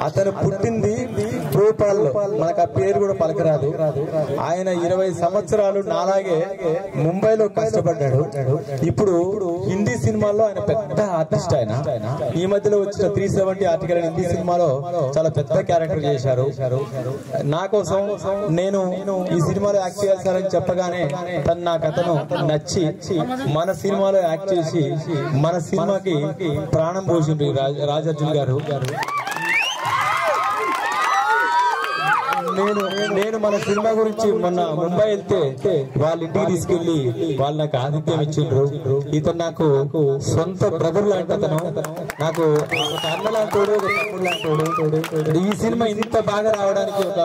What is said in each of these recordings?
అతను పుట్టింది భోపాల్లో, మనకు ఆ పేరు కూడా పలకరాదు. ఆయన 20 సంవత్సరాలు నాలాగే ముంబైలో కష్టపడ్డాడు. ఇప్పుడు హిందీ సినిమాల్లో ఆయన పెద్ద ఆర్టిస్ట్. ఆయన ఈ మధ్యలో వచ్చిన 370 ఆర్టికల్ హిందీ సినిమాలో చాలా పెద్ద క్యారెక్టర్ చేశారు. నా కోసం నేను ఈ సినిమాలో యాక్ట్ చేయాల్సారని చెప్పగానే నా కథను నచ్చి మన సినిమాలో యాక్ట్ చేసి మన సినిమాకి ప్రాణం పోసిండ్రు రాజర్జున్ గారు. నేను మన సినిమా గురించి మొన్న ముంబై వెళ్తే వాళ్ళ ఇంటికి తీసుకెళ్లి వాళ్ళు నాకు ఆతిథ్యం ఇచ్చిండ్రు. ఇతను నాకు సొంత బ్రదర్ లాంటి అతను, నాకు అన్న లాంటోడు, ఒక తమ్ముడు లాంటోడు. ఈ సినిమా ఇంత బాగా రావడానికి ఒక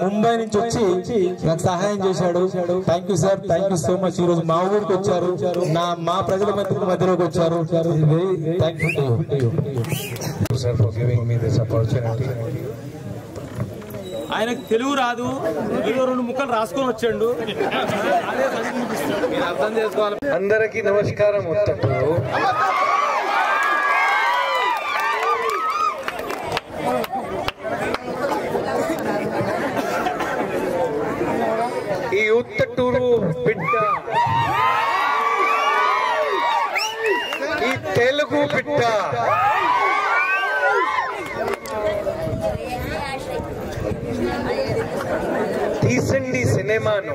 ముంబై నుంచి వచ్చి నాకు సహాయం చేశాడు. Thank you sir, thank you so much. ఈ రోజు మా ఊరికి వచ్చారు, మా ప్రజల మధ్యలోకి వచ్చారు. Thank you sir for giving me this opportunity. ఆయనకు తెలుగు రాదు, ఏదో 2 ముక్కలు రాసుకొని వచ్చాడు. మీరు అర్థం చేసుకోవాలి. అందరికీ నమస్కారం. ఉత్తప్పుడు ఈ ఉత్తటూరు బిడ్డ, ఈ తెలుగు బిడ్డ తీసండి సినిమాను,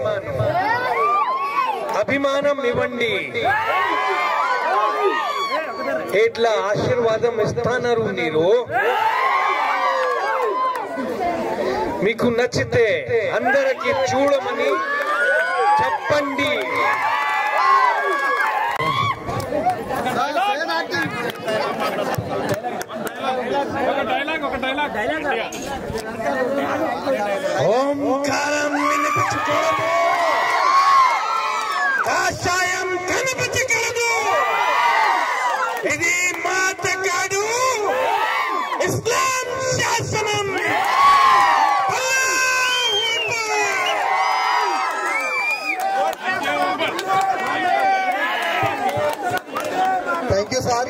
అభిమానం ఇవ్వండి. ఎట్లా ఆశీర్వాదం ఇస్తున్నారు మీరు. మీకు నచ్చితే అందరికీ చూడమని చెప్పండి. ఓంకారం వినిపించుకోవడం, కాషాయం కనిపించగలదు. ఇది మాట కాదు, ఇస్లాం శాసనం. Thank you sir.